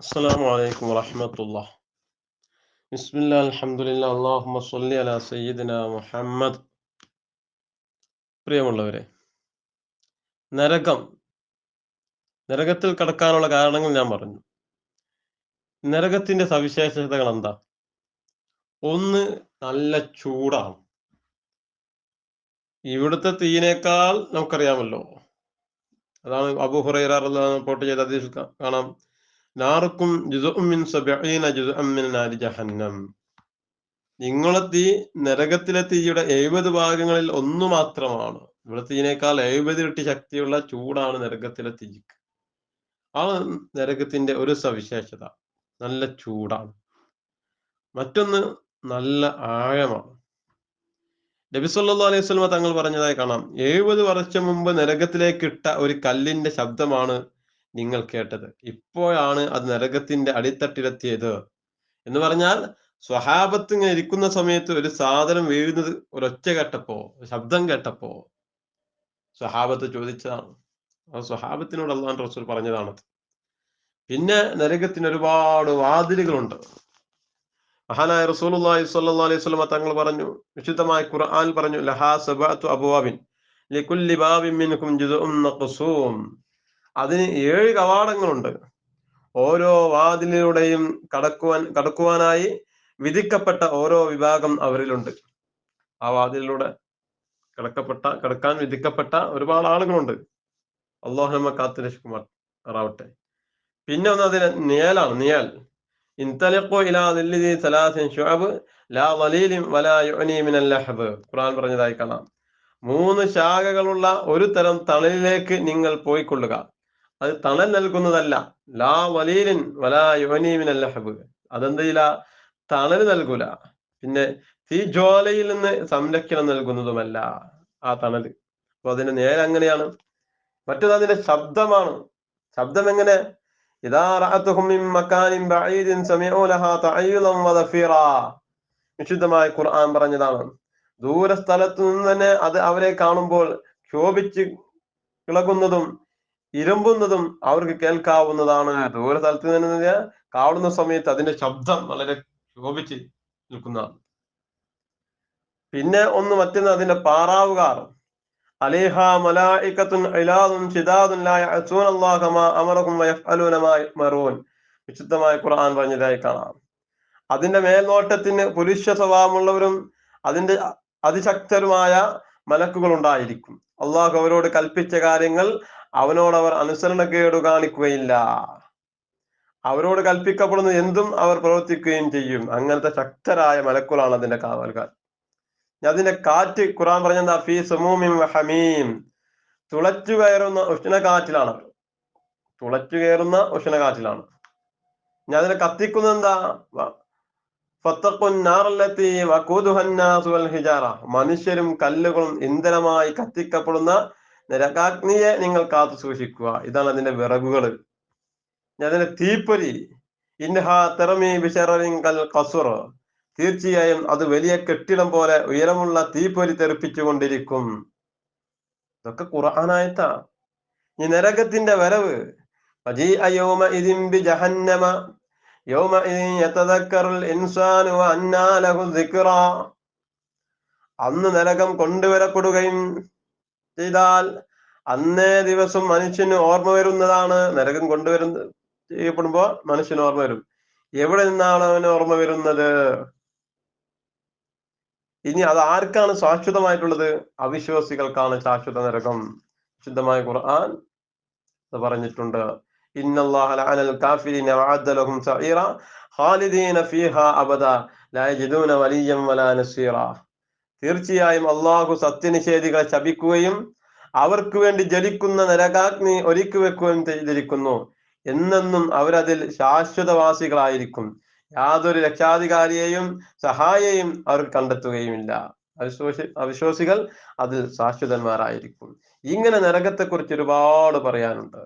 അസ്സലാമു അലൈക്കും വറഹ്മത്തുള്ളാഹ്. ബിസ്മില്ലാഹ് അൽഹംദുലില്ലാഹ് അല്ലാഹുമ്മ സ്വല്ലി അലാ സയ്യിദിനാ മുഹമ്മദ്. പ്രിയമുള്ളവരെ, നരകം, നരകത്തിൽ കടക്കാനുള്ള കാരണങ്ങൾ ഞാൻ പറഞ്ഞു. നരകത്തിന്റെ സവിശേഷതകൾ എന്താ? ഒന്ന്, നല്ല ചൂടാണ്. ഇവിടുത്തെ തീയിനേക്കാൾ നമുക്കറിയാമല്ലോ. അതാണ് അബൂ ഹുറൈറ റളിയല്ലാഹു അൻഹു റിപ്പോർട്ട് ചെയ്ത ഹദീസിൽ കാണാം, നാറുക്കും ജുസുഉം മിൻ സബഈന ജുസുഅൻ മിൻ നാരി ജഹന്നം. നിങ്ങളെ തീ, നരകത്തിലെ തീയുടെ 70 ഭാഗങ്ങളിൽ ഒന്ന് മാത്രമാണ്. ഇവിടെ തീയിനേക്കാൾ 70 ഇരട്ടി ശക്തിയുള്ള ചൂടാണ് നരകത്തിലെ തീക്ക്. ആ നരകത്തിന്റെ ഒരു സവിശേഷത, നല്ല ചൂടാണ്. മറ്റൊന്ന്, നല്ല ആഴമാണ്. നബി സല്ലല്ലാഹു അലൈഹി വസല്ലം തങ്ങൾ പറഞ്ഞതായി കാണാം, 70 വർഷം മുമ്പ് നരകത്തിലേക്ക് ഇട്ട ഒരു കല്ലിന്റെ ശബ്ദമാണ് നിങ്ങൾ കേട്ടത്. ഇപ്പോഴാണ് അത് നരകത്തിന്റെ അടിത്തട്ടിലെത്തിയത് എന്ന് പറഞ്ഞാൽ, സ്വഹാബത്ത് ഇങ്ങനെ ഇരിക്കുന്ന സമയത്ത് ഒരു സാധനം വീഴുന്നത് ഒരൊച്ച കേട്ടപ്പോ, ശബ്ദം കേട്ടപ്പോ സ്വഹാബത്ത് ചോദിച്ചതാണ്. ആ സ്വഹാബത്തിനോട് അള്ളാഹുവിന്റെ റസൂൽ പറഞ്ഞതാണ്. പിന്നെ നരകത്തിന് ഒരുപാട് വാതിലുകളുണ്ട്. മഹാനായ റസൂലുള്ളാഹി സ്വല്ലല്ലാഹു അലൈഹി വസല്ലം തങ്ങൾ പറഞ്ഞു, വിശുദ്ധമായ ഖുർആൻ പറഞ്ഞു, ലഹാ സബഅത്തു അബ്വാബിൻ ലികുല്ലി ബാബിൻ മിൻകും ജുസുഉൻ മഖ്സൂം. അതിന് 7 കവാടങ്ങളുണ്ട്. ഓരോ വാതിലിലൂടെയും കടക്കുവാനായി വിധിക്കപ്പെട്ട ഓരോ വിഭാഗം അവരിലുണ്ട്. ആ വാതിലിലൂടെ കടക്കാൻ വിധിക്കപ്പെട്ട ഒരുപാട് ആളുകളുണ്ട്. അള്ളാഹു നമ്മെ കാത്തുരക്ഷിക്കുമാറാവട്ടെ. പിന്നെ ഒന്ന്, അതിന് നിഴലാണ്. നിഴൽ, ഇൻതലിഖു ഇലാ ദില്ലി സലാസിൻ ശുഅബ് ലാ ളലീലിൻ വലാ യുഅനി മിനൽ ലഹബ്. ഖുർആൻ പറഞ്ഞതായി കാണാം, 3 ശാഖകളുള്ള ഒരു തരം തണലിലേക്ക് നിങ്ങൾ പോയിക്കൊള്ളുക. അത് തണൽ നൽകുന്നതല്ല. ലാ വളീലിൻ വലാ യുഅനി മിനൽ ലഹബ്. അതെന്തില്ല, തണൽ നൽകൂല. പിന്നെ തീജ്വാലയിൽ നിന്ന് സംരക്ഷണം നൽകുന്നതുമല്ല ആ തണൽ. അപ്പൊ അതിന്റെ നേരെ അങ്ങനെയാണ്. മറ്റത് അതിന്റെ ശബ്ദമാണ്. ശബ്ദം എങ്ങനെ? ഇദാ റഅതുഹും മിൻ മകാനിൻ ബഈദിൻ സമിഉ ലഹാ തഅയ്യുദൻ വദഫീറാ. വിശുദ്ധമായ ഖുർആൻ പറഞ്ഞതാണ്, ദൂര സ്ഥലത്തു നിന്ന് തന്നെ അത് അവരെ കാണുമ്പോൾ ക്ഷോഭിച്ച് ഇളകുന്നതും ഇരുമ്പുന്നതും അവർക്ക് കേൾക്കാവുന്നതാണ്. ദൂര സ്ഥലത്ത് നിന്ന് കാണുന്ന സമയത്ത് അതിന്റെ ശബ്ദം വളരെ ക്ഷോഭിച്ച് നിൽക്കുന്നതാണ്. പിന്നെ ഒന്ന്, മറ്റൊന്ന് അതിന്റെ പാറാവുകാർ. അലൈഹ മലായികത്തുൻ ഇലാദുൻ ശിദാദുൻ ലാ യഅസൂനല്ലാഹ മാ അമറഹും വയഫ്അലൂന മാ യുമറൂൻ. വിശുദ്ധമായ ഖുർആൻ പറഞ്ഞതായി കാണാം, അതിന്റെ മേൽനോട്ടത്തിന് പുരുഷ സ്വഭാവമുള്ളവരും അതിന്റെ അതിശക്തരുമായ മലക്കുകൾ ഉണ്ടായിരിക്കും. അള്ളാഹു അവരോട് കൽപ്പിച്ച കാര്യങ്ങൾ അവനോട് അവർ അനുസരണക്കേട് കാണിക്കുകയില്ല. അവരോട് കൽപ്പിക്കപ്പെടുന്ന എന്തും അവർ പ്രവർത്തിക്കുകയും ചെയ്യും. അങ്ങനത്തെ ശക്തരായ മലക്കുകളാണ് അതിന്റെ കാവൽക്കാർ. അതിന്റെ കാറ്റ്, ഖുർആൻ പറഞ്ഞെന്താ, ഫീ സമൂമിൻ വഹമീം. തുളച്ചു കയറുന്ന ഉഷ്ണകാറ്റിലാണ്. തുളച്ചു കയറുന്ന ഉഷ്ണകാറ്റിലാണ്. ഞാൻ അതിനെ കത്തിക്കുന്നത് എന്താ, ഫത്തഖുൻ നാറല്ലത്തി വഖൂദുഹൻ നാസു വൽ ഹിജാറ. മനുഷ്യരും കല്ലുകളും ഇന്ധനമായി കത്തിക്കപ്പെടുന്ന നരകാഗ്നിയെ നിങ്ങൾ കാത്തു സൂക്ഷിക്കുക. ഇതാണ് അതിന്റെ വിറകുകൾ. അതിന്റെ തീപ്പൊരി, ഇൻഹാ തർമി ബിശററിൻ കൽ ഖസ്ർ. തീർച്ചയായും അത് വലിയ കെട്ടിടം പോലെ ഉയരമുള്ള തീപ്പൊരി തെറിപ്പിച്ചുകൊണ്ടിരിക്കും. ഇതൊക്കെ ഖുർആനായത്താ. ഈ നരകത്തിന്റെ വരവ്, വജീഅ യൗമഇദിൻ ബിജഹന്നമ യൗമഇദിൻ യതദക്കറുൽ ഇൻസാനു വഅന്നാ ലഹു ദിക്റാ. അന്ന് നരകം കൊണ്ടുവരപ്പെടുകയും ചെയ്താൽ അന്നേ ദിവസം മനുഷ്യന് ഓർമ്മ വരുന്നതാണ്. നരകം ചെയ്യപ്പെടുമ്പോ മനുഷ്യന് ഓർമ്മ വരും. എവിടെ നിന്നാണ് അവന് ഓർമ്മ വരുന്നത്? ഇനി അത് ആർക്കാണ് ശാശ്വതമായിട്ടുള്ളത്? അവിശ്വാസികൾക്കാണ് ശാശ്വത നരകം. ശുദ്ധമായ ഖുർആൻ പറഞ്ഞിട്ടുണ്ട്, ഇന്നല്ലാഹ ലഅനൽ കാഫിരീന വഅദ്ദ ലഹും സഈറ ഖാലിദീന ഫീഹാ അബദ ലാ യജിദൂന വലിയ്യൻ വലാ നസീറ. തീർച്ചയായും അള്ളാഹു സത്യനിഷേധികളെ ശപിക്കുകയും അവർക്ക് വേണ്ടി ജ്വലിക്കുന്ന നരകാഗ്നി ഒരുക്കി വെക്കുകയും ചെയ്തിരിക്കുന്നു. എന്നെന്നും അവരതിൽ ശാശ്വതവാസികളായിരിക്കും. യാതൊരു രക്ഷാധികാരിയെയും സഹായിയെയും അവർ കണ്ടെത്തുകയുമില്ല. അവിശ്വാസികൾ അതിൽ ശാശ്വതന്മാരായിരിക്കും. ഇങ്ങനെ നരകത്തെക്കുറിച്ച് ഒരുപാട് പറയാനുണ്ട്.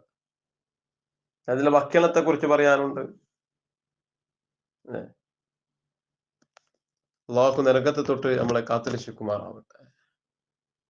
അതിലെ ഭക്ഷണത്തെ കുറിച്ച് പറയാനുണ്ട്. അള്ളാഹു നരകത്തെ തൊട്ട് നമ്മളെ കാത്തുരക്ഷിക്കുമാറാവട്ടെ.